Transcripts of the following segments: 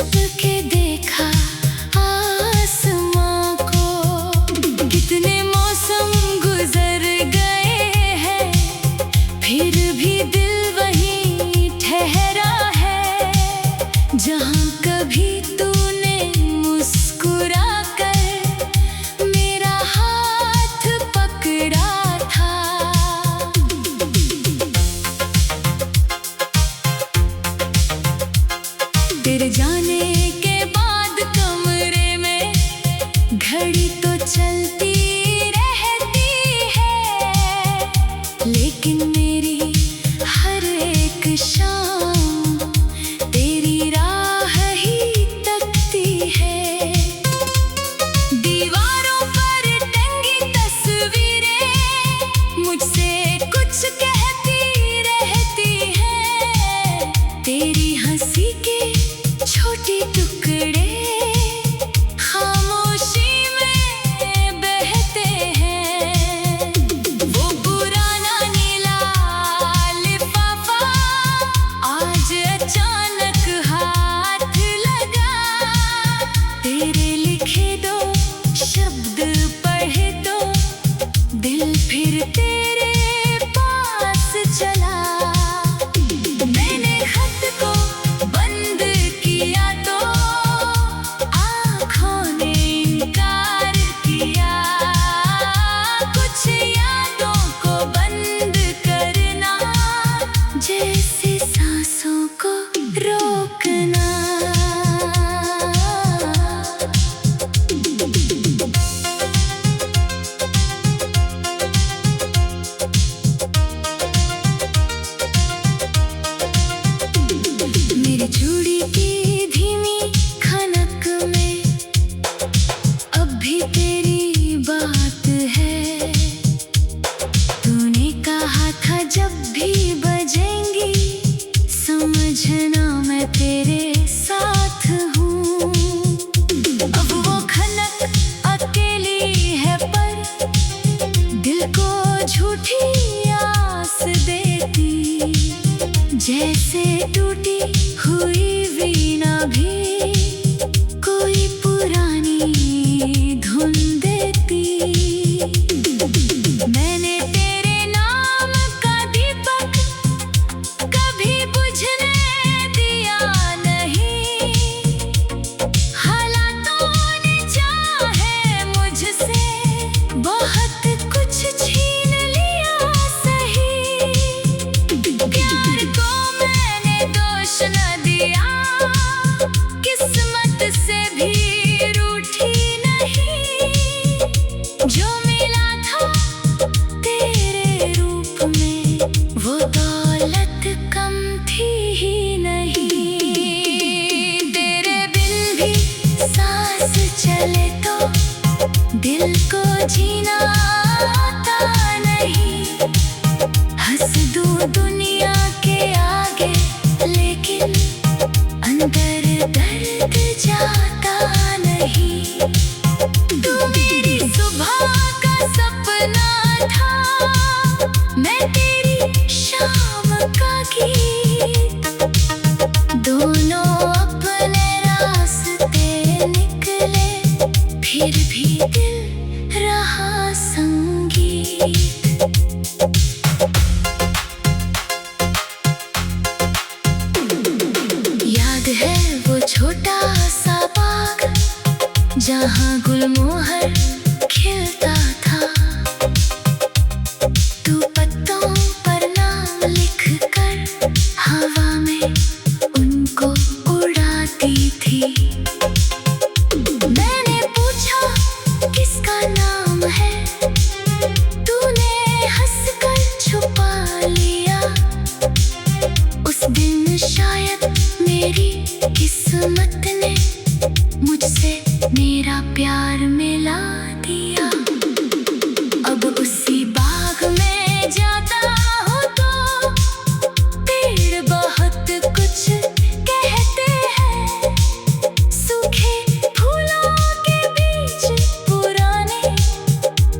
छुप के देखा आसमां को, कितने मौसम गुजर गए हैं, फिर भी दिल वहीं ठहरा है, जहां कभी तूने मुस्कुरा कर मेरा हाथ पकड़ा था। तेरे जाने के बाद कमरे में घड़ी तो चलती रहती है, लेकिन मेरी हर एक शाम तेरी राह ही तकती है। दीवारों पर टंगी तस्वीरें मुझसे कुछ कहती रहती हैं, तेरी हंसी के छोटे टुकड़े खामोशी में बहते हैं। वो पुराना नीला लिफाफा आज अचानक हाथ लगा, तेरे लिखे दो शब्द पढ़े तो दिल फिर तेरे पास चला। मैंने खत को बंद किया तो आँखों ने इनकार किया, कुछ यादों को बंद करना जैसे सांसों को रोकना। मेरी चूड़ी की धीमी खनक में अब भी तेरी बात है, तूने कहा था जब भी बजेंगी समझना मैं तेरे साथ हूँ। अब वो खनक अकेली है पर दिल को झूठी आस देती, जैसे टूटी हुई वीणा भी कोई पुरानी धुन देती। मैंने तेरे नाम का दीपक कभी बुझने दिया नहीं, हालातों ने चाहे मुझसे बहुत कुछ छीन लिया सही, प्यार को मैंने दोष न दिया, किस्मत से भी रूठी नहीं, जो मिला था तेरे रूप में वो दौलत कम थी ही नहीं। तेरे बिन भी सांस चले तो दिल को जीना आता नहीं, हंस दूं दुनिया के आगे लेकिन अंदर दर्द जाता नहीं। तू मेरी सुबह का सपना था, मैं तेरी शाम का गीत, दोनों अपने रास्ते निकले फिर भी दिल रहा संगीत। याद है वो छोटा सा बाग जहाँ गुलमोहर खिलता था, तू पत्तों पर नाम लिख कर हवा में उनको उड़ाती थी। मैंने पूछा किसका नाम है, तूने हंसकर छुपा लिया। उस दिन शायद मेरी किस्मत ने मुझसे मेरा प्यार मिला दिया। अब उसी बाग में जाता हूँ तो पेड़ बहुत कुछ कहते हैं, सूखे फूलों के बीच पुराने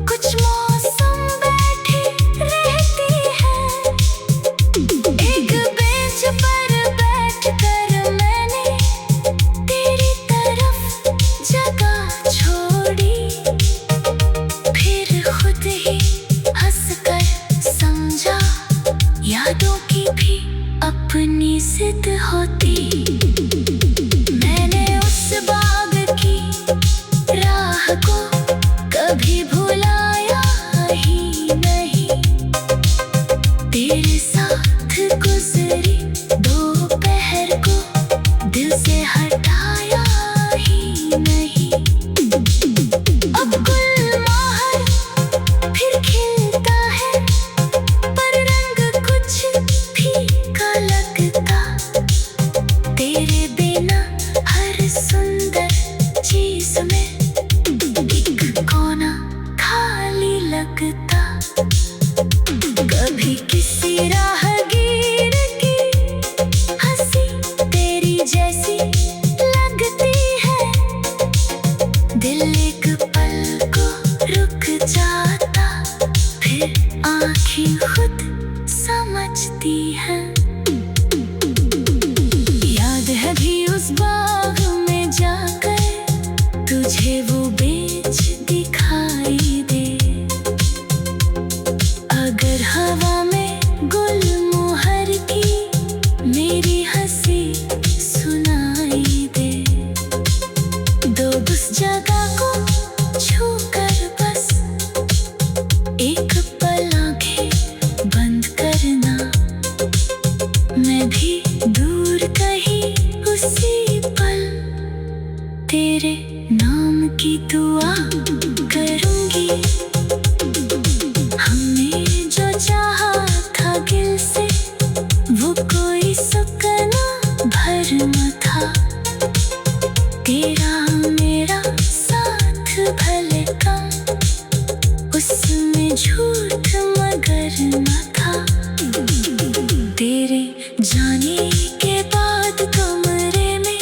कुछ मौसम बैठे रहती हैं। एक बेंच पर बैठकर मैंने हटाया ही नहीं। अब गुलमोहर फिर खिलता है, पर रंग कुछ फीका लगता। तेरे बिना हर सुंदर चीज में एक कोना खाली लगता। कभी किसी राहगीर की हंसी तेरी जैसी लगती है। दिल एक पल को रुक जाता, फिर आँखें खुद समझती हैं। याद है भी उस बाग में जाकर तुझे वो बेच दिखाई दे। अगर हवा में गुलमोहर की मेरी हंसी सुनाई दे, दो उस जगह को छूकर बस एक पल आंखें बंद करना। मैं भी दूर कहीं उसी पल तेरे नाम की दुआ करूंगी। हमने जो चाहा था दिल से, वो कोई सपना भरम था। तेरा मेरा साथ भले कम, उसमें झूठ मगर न था। तेरे जाने के बाद कमरे में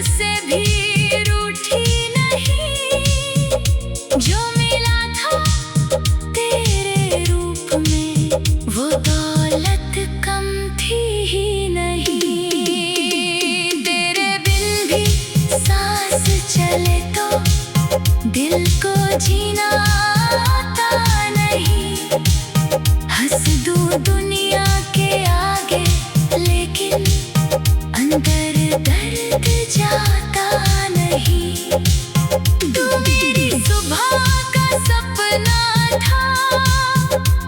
मुझसे भी रूठी नहीं। जो मिला था तेरे रूप में वो दौलत कम थी ही नहीं। तेरे बिन भी सांस चले तो दिल को जीना आता नहीं। हंस दूं दुनिया के आगे लेकिन अंदर दर्द जाता नहीं। तू मेरी सुबह का सपना था,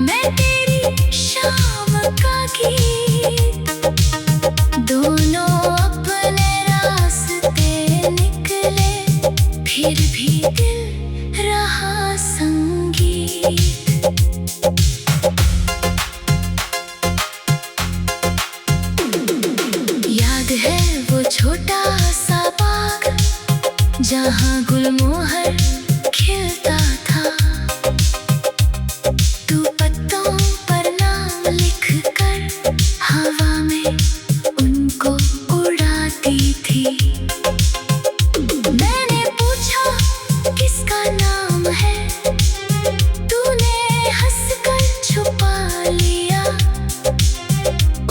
मैं तेरी शाम का गीत। दोनों अपने रास्ते निकले फिर भी दिल रहा संगीत। याद है वो छोटा सा बाग जहाँ गुलमोहर खिलता था। तू पत्तों पर नाम लिख कर हवा में उनको उड़ाती थी। मैंने पूछा किसका नाम है, तूने हंसकर छुपा लिया।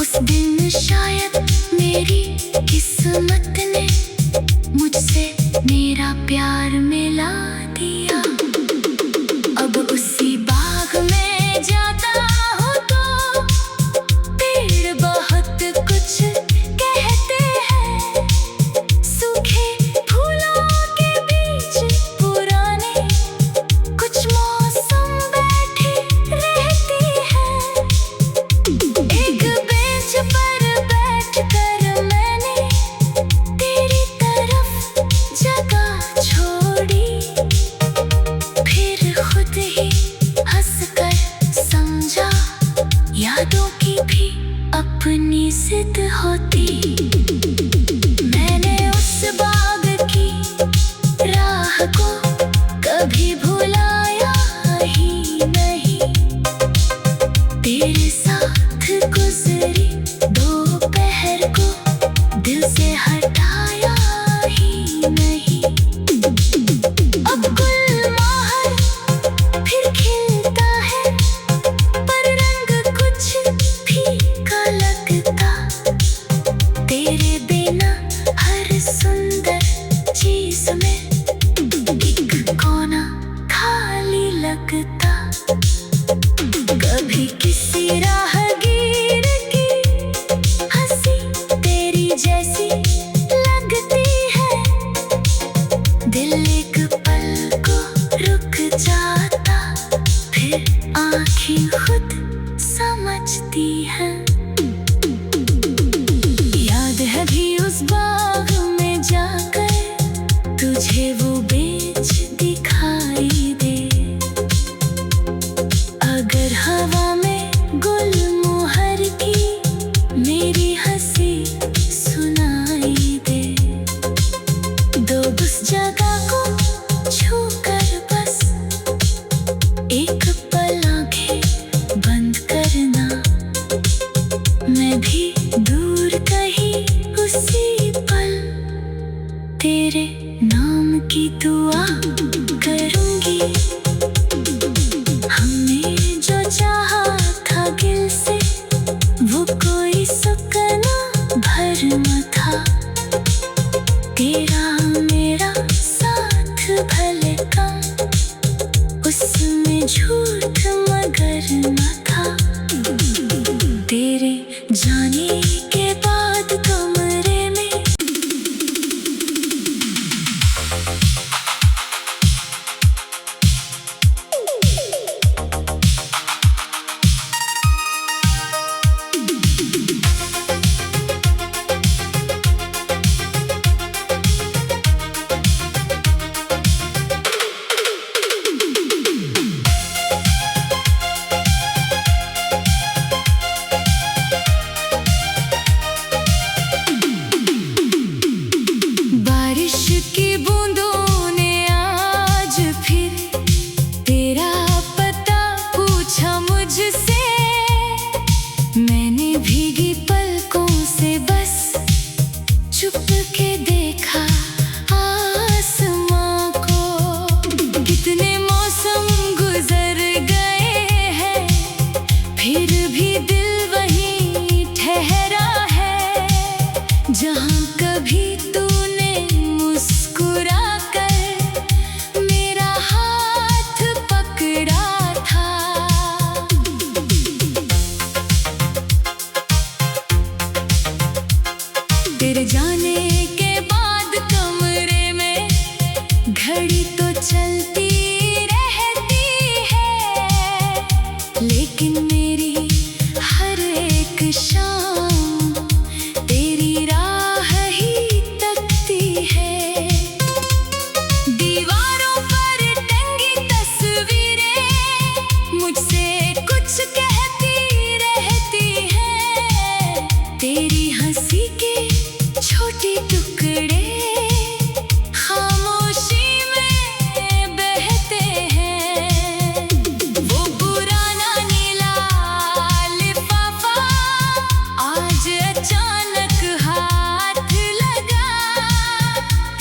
उस दिन शायद मेरी किस्मत ने मुझसे मेरा प्यार मिला दिया। अब उसी बाग में जाता हूँ तो पेड़ बहुत कुछ कहते हैं। सूखे फूलों के बीच पुराने कुछ मौसम बैठी रहती है। एक बेंच पर बैठकर मैंने तेरी तरफ जगह छोड़ी। फिर खुद ही हंसकर समझा यादों की भी अपनी जिद होती। मैंने उस बाग की राह को कभी भुलाया ही नहीं। तेरे साथ गुजरी दोपहर को दिल से हटाया ही नहीं। अब गुलमोहर फिर खिलता है पर रंग कुछ फीका लगता। तेरे बिना हर सुंदर चीज में एक कोना खाली लगता। कभी किसी राहगीर की हंसी तेरी जैसी लगती है। दिल एक पल को रुक जाता फिर आँखें खुद समझती हैं। याद है भी उस बाग में जाकर तुझे वो बेंच दिखाई दे। अगर हवा में गुलमोहर की मेरी हंसी सुनाई दे। दो उस जगह को छूकर बस एक पल आंखें बंद करना। मैं भी दूर कहीं उसी पल तेरे नाम की दुआ करूंगी। हमने जो चाहा था दिल से वो कोई सपना भरम था। तेरा मेरा साथ भले कम उसमें झूठ मगर न था। तेरे जाने के बाद कमरे में चुप के देखा।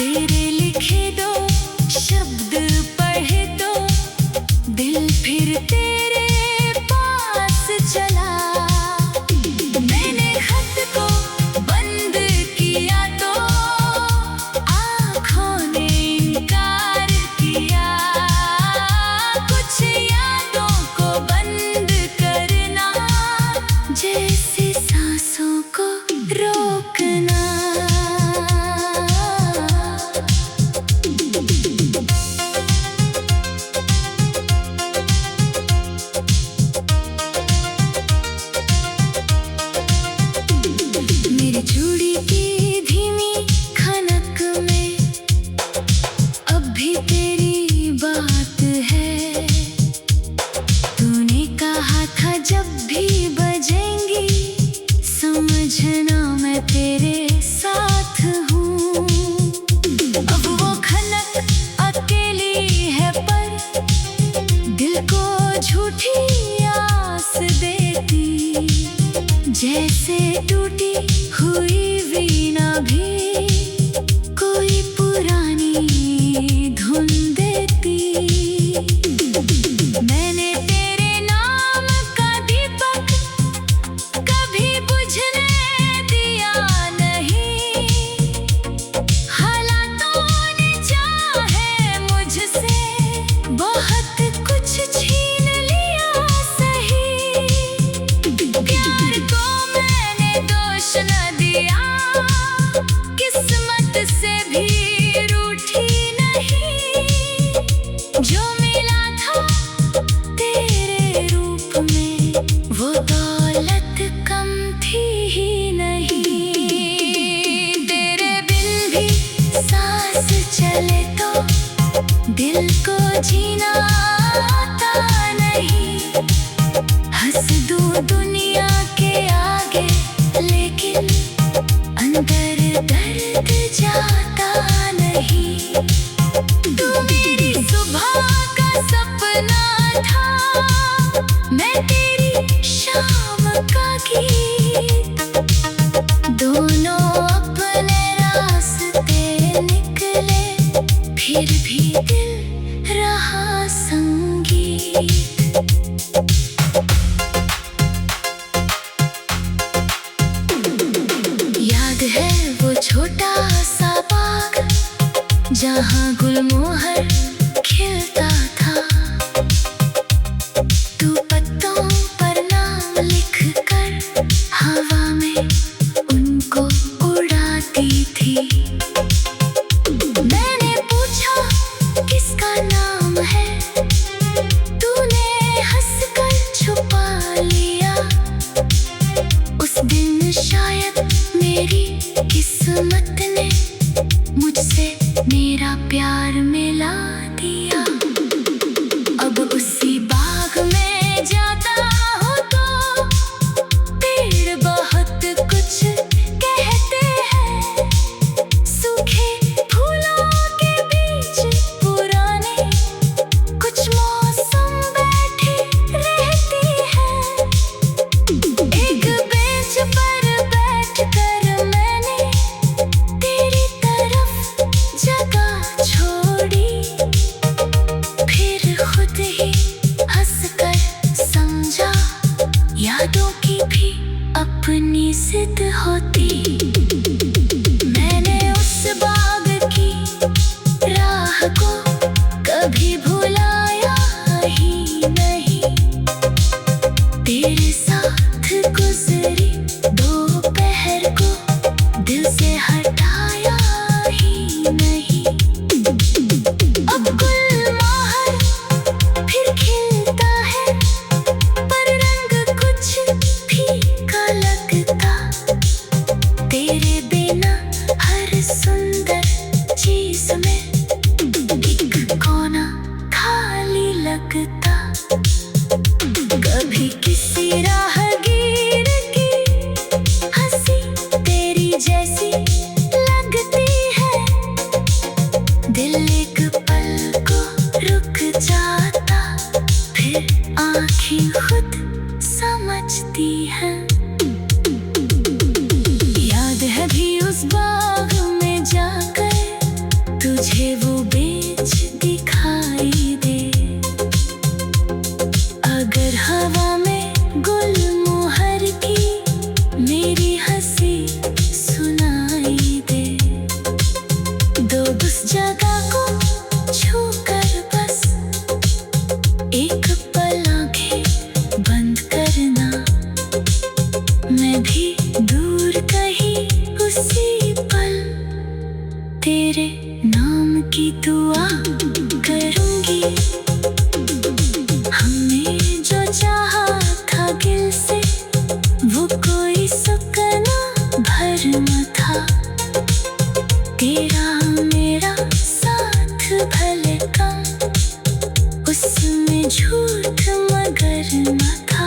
तेरे लिखे दो शब्द पढ़े तो दिल फिर तेरे पास चला। मैंने खत को बंद किया तो आँखों ने इनकार किया। कुछ यादों को बंद करना जैसे सांसों को रोकना। मेरी चूड़ी की धीमी खनक में अब भी तेरी बात है। तूने कहा था जब भी बजेंगी समझना मैं तेरे साथ हूँ। अब वो खनक अकेली है पर दिल को झूठी आस देती। जैसे टूटी हुई वीणा भी कोई पुरानी धुन देती। मैंने तेरे नाम का दीपक कभी बुझने दिया नहीं। हालातों ने चाहे मुझसे बहुत कुछ छीन लिया सही। प्यार को मैंने दोष न दिया, किस्मत से भी रूठी नहीं। जो मिला था तेरे रूप में वो दौलत कम थी ही नहीं। तेरे बिन भी सांस चले तो दिल को जीना आता नहीं। हंस दूं दुनिया के आगे लेकिन अंदर दर्द जाता नहीं। तू मेरी सुबह का सपना था, मैं तेरी शाम का गीत। दोनों अपने रास्ते निकले फिर भी दिल रहा संगीत। याद है वो छोटा सा बाग जहाँ गुलमोहर खिलता था। तू पत्तों पर नाम लिख कर हवा में उनको उड़ाती थी। मैंने पूछा किसका नाम है, तूने हंसकर छुपा लिया। उस दिन शायद मेरी किस्मत ने मुझसे मेरा प्यार मिला दिया। अब उसी बाग में जाता हूँ तो पेड़ बहुत कुछ कहते हैं। सूखे फूलों के बीच पुराने कुछ मौसम बैठे रहती है। एक बेंच पर बैठकर मैंने तेरी तरफ जगह छोड़ी। फिर खुद ही हंसकर समझा यादों की भी अपनी जिद होती। मैंने उस बाग की राह को कभी भुलाया ही नहीं। तेरे साथ गुजरी दोपहर को दिल से हटाया ही नहीं। अब गुलमोहर फिर खिलता है पर रंग कुछ फीका लगता। तेरे बिना हर सुंदर चीज में एक कोना खाली लगता। कभी किसी राहगीर की हंसी तेरी जैसी लगती है। दिल एक पल को रुक जाता फिर आँखें खुद समझती हैं। याद है भी उस बाग में जाकर जगह को छूकर बस एक पल आंखें बंद करना, मैं भी दूर कहीं उसी पल तेरे नाम की दुआ करूंगी। हमने जो चाहा था दिल से वो कोई सपना भरना था, तेरा मेरा साथ भले कम उसमें झूठ मगर न था।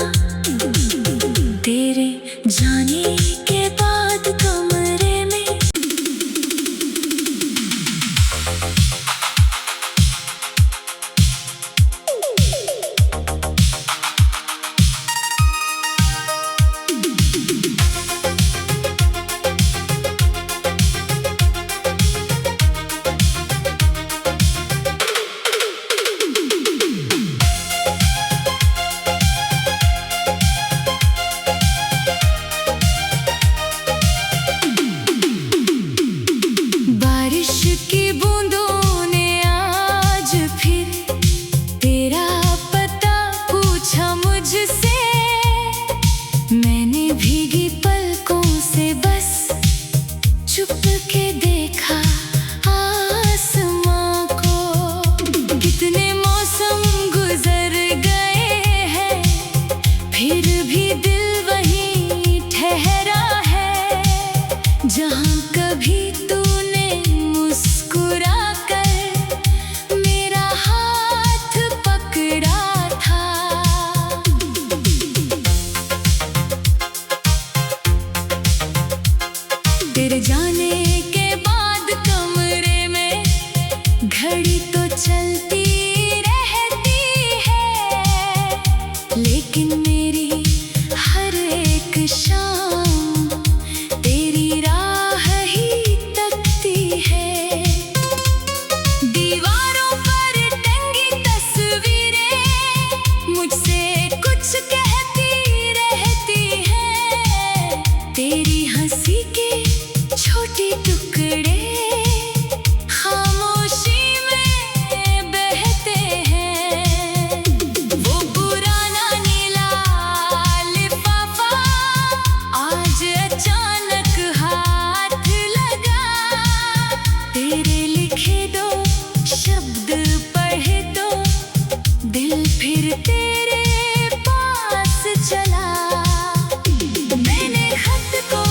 तेरे जाने के बाद कमरे में भीगी पलकों से बस चुप के देखा आसमां को। कितने मौसम गुजर गए हैं फिर भी दिल वहीं ठहरा है, जहां कभी तूने मुस्कुरा कर मेरा हाथ पकड़ा था। तेरे जाने के बाद कमरे में घड़ी तो चलती रहती है, लेकिन मेरी हर एक शाम तेरी राह ही तकती है। दीवारों पर टंगी तस्वीरें मुझसे कुछ कहती रहती हैं, तेरी हंसी के छोटे टुकड़े खामोशी में बहते हैं। वो पुराना नीला लिफाफा आज अचानक हाथ लगा, तेरे लिखे दो शब्द पढ़े तो दिल फिर तेरे पास चला। मैंने खत को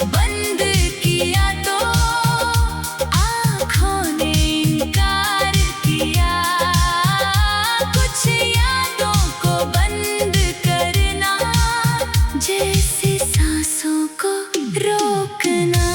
बंद किया तो आँखों ने इनकार किया, कुछ यादों को बंद करना जैसे सांसों को रोकना।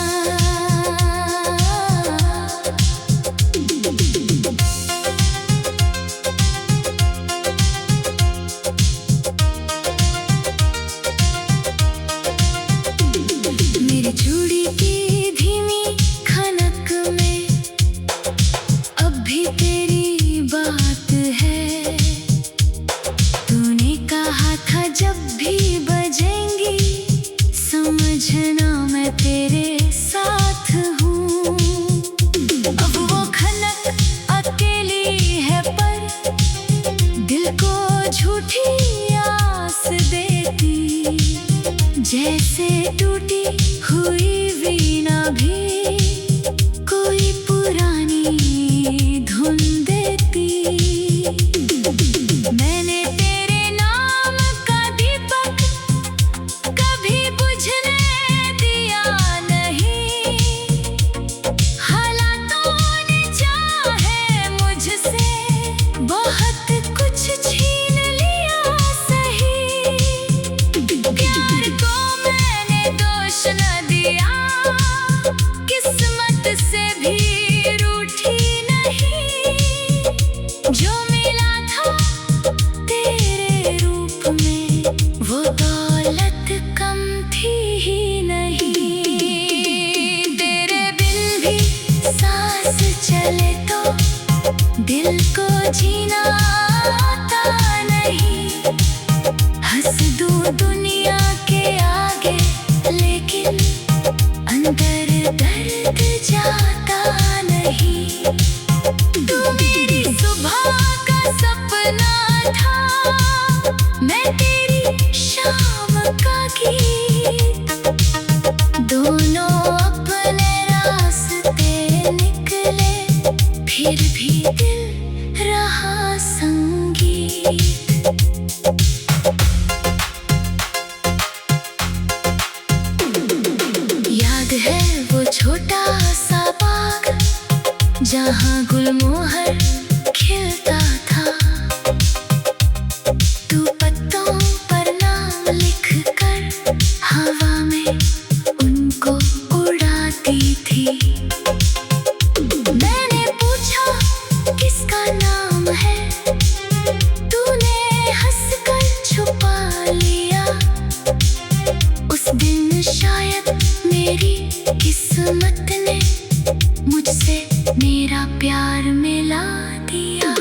मेरी चूड़ी की धीमी खनक में अब भी तेरी बात है, तूने कहा था जब भी बजेंगी समझना मैं तेरे साथ हूँ। अब वो खनक अकेली है पर दिल को झूठी आस देती, जैसे टूटी हुई वीणा भी कोई पुरानी धुन देती। मैंने तेरे नाम का दीपक कभी बुझने दिया नहीं, हालातों ने चाहे मुझसे बहुत कुछ छीन लिया सही। प्यार को मैंने दोष न दिया, किस्मत से भी रूठी नहीं, जो मिला था तेरे रूप में वो दौलत कम थी ही नहीं। तेरे बिन भी सांस चले तो दिल को जीना आता नहीं, हंस दूं दुनिया के आगे लेकिन अंदर दर्द जाता नहीं। फिर भी दिल रहा संगीत। याद है वो छोटा सा बाग जहाँ गुलमोहर खिलता था। तू पत्तों पर नाम लिख कर हवा में उनको उड़ाती थी। मैंने पूछा किसका नाम है, तूने हंसकर छुपा लिया। उस दिन शायद मेरी किस्मत ने मुझसे मेरा प्यार मिला दिया।